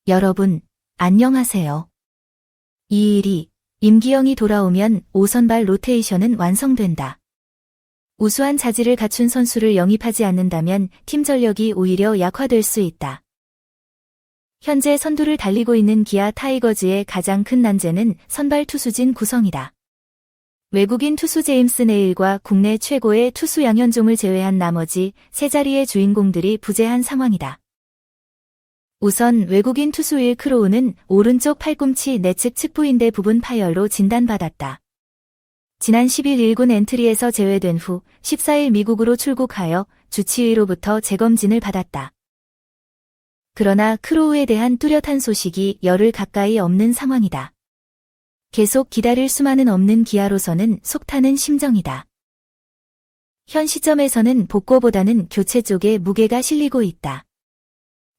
여러분, 안녕하세요. 이일이 임기영이 돌아오면 5선발 로테이션은 완성된다. 우수한 자질을 갖춘 선수를 영입하지 않는다면 팀 전력이 오히려 약화될 수 있다. 현재 선두를 달리고 있는 기아 타이거즈의 가장 큰 난제는 선발 투수진 구성이다. 외국인 투수 제임스 네일과 국내 최고의 투수 양현종을 제외한 나머지 세 자리의 주인공들이 부재한 상황이다. 우선 외국인 투수 윌 크로우는 오른쪽 팔꿈치 내측 측부인대 부분 파열로 진단받았다. 지난 10일 1군 엔트리에서 제외된 후 14일 미국으로 출국하여 주치의로부터 재검진을 받았다. 그러나 크로우에 대한 뚜렷한 소식이 열흘 가까이 없는 상황이다. 계속 기다릴 수만은 없는 기아로서는 속타는 심정이다. 현 시점에서는 복구보다는 교체 쪽에 무게가 실리고 있다.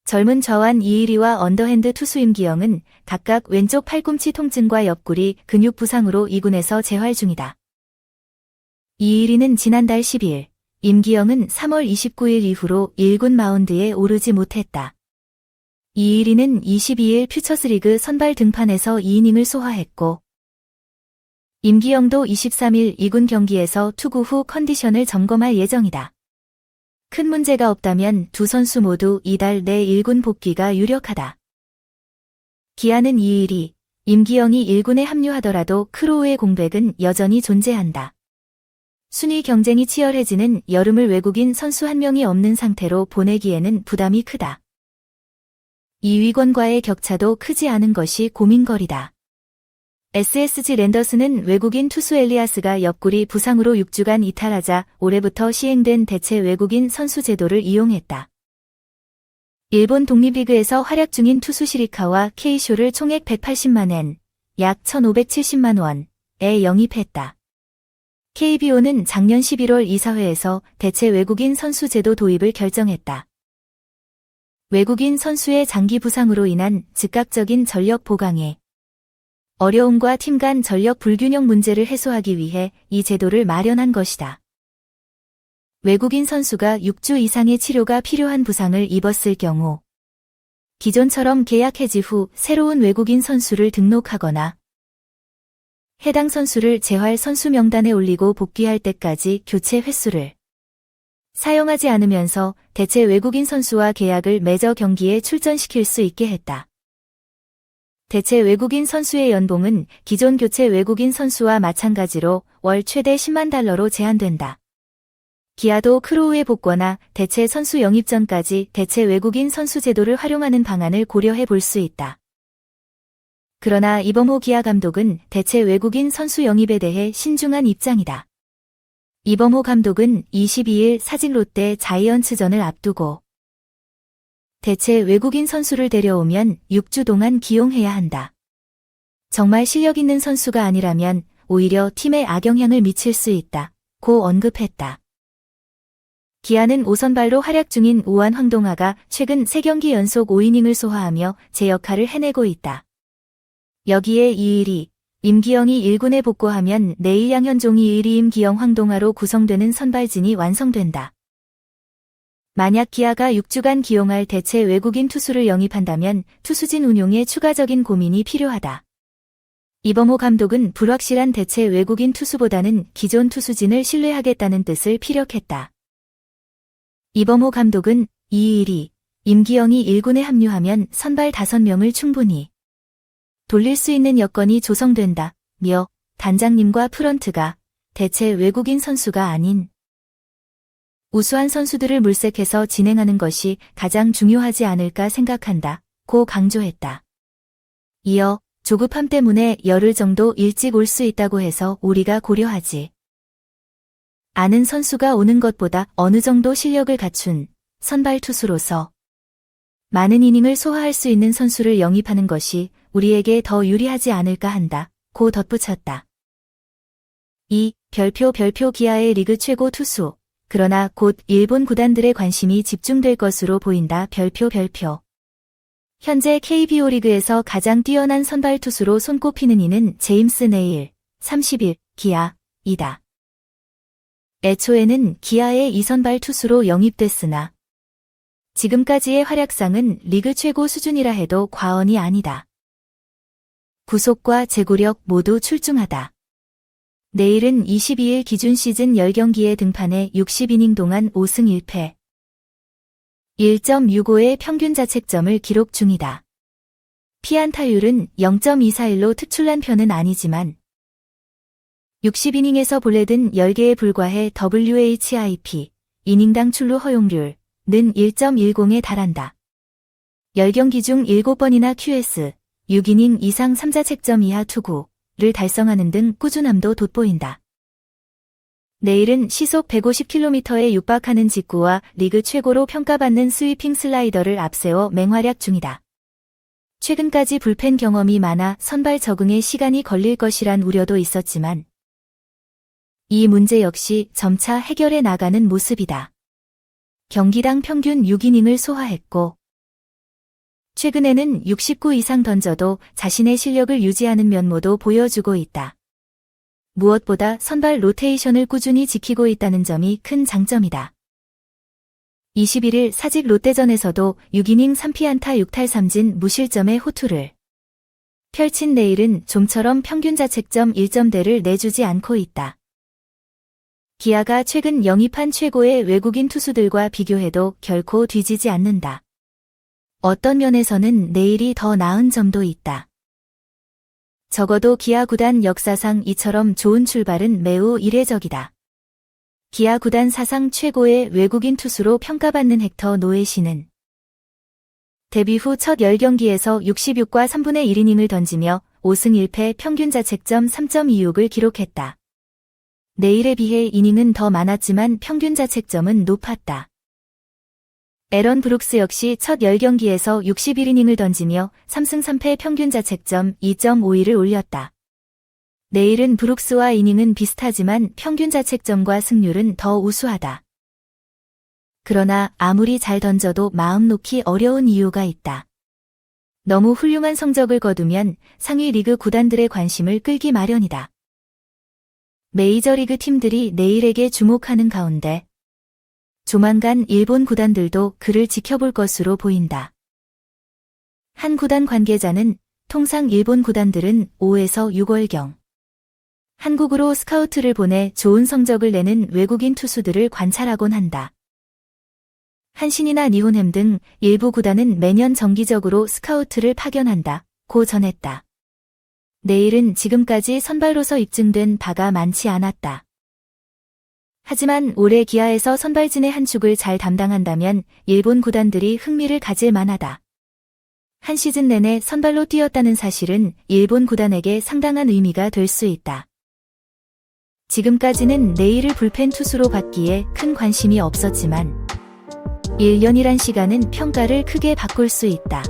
젊은 좌완 이일이와 언더핸드 투수 임기영은 각각 왼쪽 팔꿈치 통증과 옆구리 근육 부상으로 2군에서 재활 중이다. 이일이는 지난달 10일, 임기영은 3월 29일 이후로 1군 마운드에 오르지 못했다. 이일이는 22일 퓨처스리그 선발 등판에서 2이닝을 소화했고, 임기영도 23일 2군 경기에서 투구 후 컨디션을 점검할 예정이다. 큰 문제가 없다면 두 선수 모두 이달 내 1군 복귀가 유력하다. 기아는 이일이, 임기영이 1군에 합류하더라도 크로우의 공백은 여전히 존재한다. 순위 경쟁이 치열해지는 여름을 외국인 선수 한 명이 없는 상태로 보내기에는 부담이 크다. 2위권과의 격차도 크지 않은 것이 고민거리다. SSG 랜더스는 외국인 투수 엘리아스가 옆구리 부상으로 6주간 이탈하자 올해부터 시행된 대체 외국인 선수 제도를 이용했다. 일본 독립리그에서 활약 중인 투수 시리카와 케이쇼를 총액 180만 엔, 약 1,570만 원에 영입했다. KBO는 작년 11월 이사회에서 대체 외국인 선수 제도 도입을 결정했다. 외국인 선수의 장기 부상으로 인한 즉각적인 전력 보강에 어려움과 팀 간 전력 불균형 문제를 해소하기 위해 이 제도를 마련한 것이다. 외국인 선수가 6주 이상의 치료가 필요한 부상을 입었을 경우 기존처럼 계약 해지 후 새로운 외국인 선수를 등록하거나 해당 선수를 재활 선수 명단에 올리고 복귀할 때까지 교체 횟수를 사용하지 않으면서 대체 외국인 선수와 계약을 맺어 경기에 출전시킬 수 있게 했다. 대체 외국인 선수의 연봉은 기존 교체 외국인 선수와 마찬가지로 월 최대 10만 달러로 제한된다. 기아도 크로우의 복귀나 대체 선수 영입 전까지 대체 외국인 선수 제도를 활용하는 방안을 고려해 볼 수 있다. 그러나 이범호 기아 감독은 대체 외국인 선수 영입에 대해 신중한 입장이다. 이범호 감독은 22일 사직 롯데 자이언츠전을 앞두고 대체 외국인 선수를 데려오면 6주 동안 기용해야 한다. 정말 실력 있는 선수가 아니라면 오히려 팀에 악영향을 미칠 수 있다. 고 언급했다. 기아는 5선발로 활약 중인 우완 황동아가 최근 3경기 연속 5이닝을 소화하며 제 역할을 해내고 있다. 여기에 이일이, 임기영이 1군에 복구하면 내일 양현종이 이일이 임기영 황동아로 구성되는 선발진이 완성된다. 만약 기아가 6주간 기용할 대체 외국인 투수를 영입한다면 투수진 운용에 추가적인 고민이 필요하다. 이범호 감독은 불확실한 대체 외국인 투수보다는 기존 투수진을 신뢰하겠다는 뜻을 피력했다. 이범호 감독은 이일이, 임기영이 1군에 합류하면 선발 5명을 충분히 돌릴 수 있는 여건이 조성된다며 단장님과 프런트가 대체 외국인 선수가 아닌 우수한 선수들을 물색해서 진행하는 것이 가장 중요하지 않을까 생각한다. 고 강조했다. 이어 조급함 때문에 열흘 정도 일찍 올 수 있다고 해서 우리가 고려하지 않은 선수가 오는 것보다 어느 정도 실력을 갖춘 선발 투수로서 많은 이닝을 소화할 수 있는 선수를 영입하는 것이 우리에게 더 유리하지 않을까 한다. 고 덧붙였다. 별표 기아의 리그 최고 투수. 그러나 곧 일본 구단들의 관심이 집중될 것으로 보인다. 별표. 현재 KBO 리그에서 가장 뛰어난 선발 투수로 손꼽히는 이는 제임스 네일, 30일, 기아이다. 애초에는 기아의 2선발 투수로 영입됐으나 지금까지의 활약상은 리그 최고 수준이라 해도 과언이 아니다. 구속과 제구력 모두 출중하다. 내일은 22일 기준 시즌 10경기에 등판해 60이닝 동안 5승 1패. 1.65의 평균 자책점을 기록 중이다. 피안타율은 0.241로 특출난 편은 아니지만 60이닝에서 볼넷은 10개에 불과해 WHIP, 이닝당 출루 허용률 는 1.10에 달한다. 10경기 중 7번이나 QS, 6이닝 이상 3자책점 이하 투구를 달성하는 등 꾸준함도 돋보인다. 내일은 시속 150km에 육박하는 직구와 리그 최고로 평가받는 스위핑 슬라이더를 앞세워 맹활약 중이다. 최근까지 불펜 경험이 많아 선발 적응에 시간이 걸릴 것이란 우려도 있었지만 이 문제 역시 점차 해결해 나가는 모습이다. 경기당 평균 6이닝을 소화했고 최근에는 69 이상 던져도 자신의 실력을 유지하는 면모도 보여주고 있다. 무엇보다 선발 로테이션을 꾸준히 지키고 있다는 점이 큰 장점이다. 21일 사직 롯데전에서도 6이닝 3피안타 6탈 3진 무실점의 호투를 펼친 내일은 좀처럼 평균 자책점 1점대를 내주지 않고 있다. 기아가 최근 영입한 최고의 외국인 투수들과 비교해도 결코 뒤지지 않는다. 어떤 면에서는 내일이 더 나은 점도 있다. 적어도 기아 구단 역사상 이처럼 좋은 출발은 매우 이례적이다. 기아 구단 사상 최고의 외국인 투수로 평가받는 헥터 노에시는 데뷔 후 첫 10경기에서 66과 3분의 1이닝을 던지며 5승 1패 평균 자책점 3.26을 기록했다. 내일에 비해 이닝은 더 많았지만 평균 자책점은 높았다. 에런 브룩스 역시 첫 10경기에서 61이닝을 던지며 3승 3패 평균 자책점 2.52를 올렸다. 내일은 브룩스와 이닝은 비슷하지만 평균 자책점과 승률은 더 우수하다. 그러나 아무리 잘 던져도 마음 놓기 어려운 이유가 있다. 너무 훌륭한 성적을 거두면 상위 리그 구단들의 관심을 끌기 마련이다. 메이저리그 팀들이 내일에게 주목하는 가운데 조만간 일본 구단들도 그를 지켜볼 것으로 보인다. 한 구단 관계자는 통상 일본 구단들은 5에서 6월경 한국으로 스카우트를 보내 좋은 성적을 내는 외국인 투수들을 관찰하곤 한다. 한신이나 니혼햄 등 일부 구단은 매년 정기적으로 스카우트를 파견한다고 전했다. 내일은 지금까지 선발로서 입증된 바가 많지 않았다. 하지만 올해 기아에서 선발진의 한 축을 잘 담당한다면 일본 구단들이 흥미를 가질 만하다. 한 시즌 내내 선발로 뛰었다는 사실은 일본 구단에게 상당한 의미가 될 수 있다. 지금까지는 내일을 불펜 투수로 받기에 큰 관심이 없었지만 1년이란 시간은 평가를 크게 바꿀 수 있다.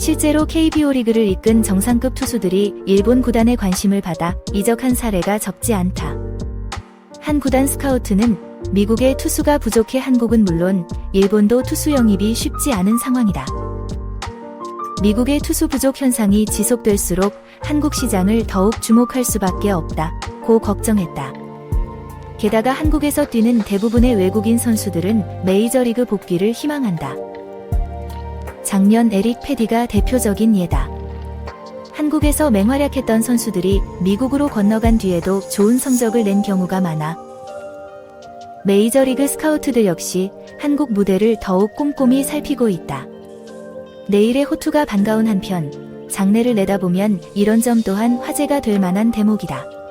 실제로 KBO 리그를 이끈 정상급 투수들이 일본 구단의 관심을 받아 이적한 사례가 적지 않다. 한 구단 스카우트는 미국의 투수가 부족해 한국은 물론 일본도 투수 영입이 쉽지 않은 상황이다. 미국의 투수 부족 현상이 지속될수록 한국 시장을 더욱 주목할 수밖에 없다고 걱정했다. 게다가 한국에서 뛰는 대부분의 외국인 선수들은 메이저리그 복귀를 희망한다. 작년 에릭 패디가 대표적인 예다. 한국에서 맹활약했던 선수들이 미국으로 건너간 뒤에도 좋은 성적을 낸 경우가 많아 메이저리그 스카우트들 역시 한국 무대를 더욱 꼼꼼히 살피고 있다. 내일의 호투가 반가운 한편 장내를 내다보면 이런 점 또한 화제가 될 만한 대목이다.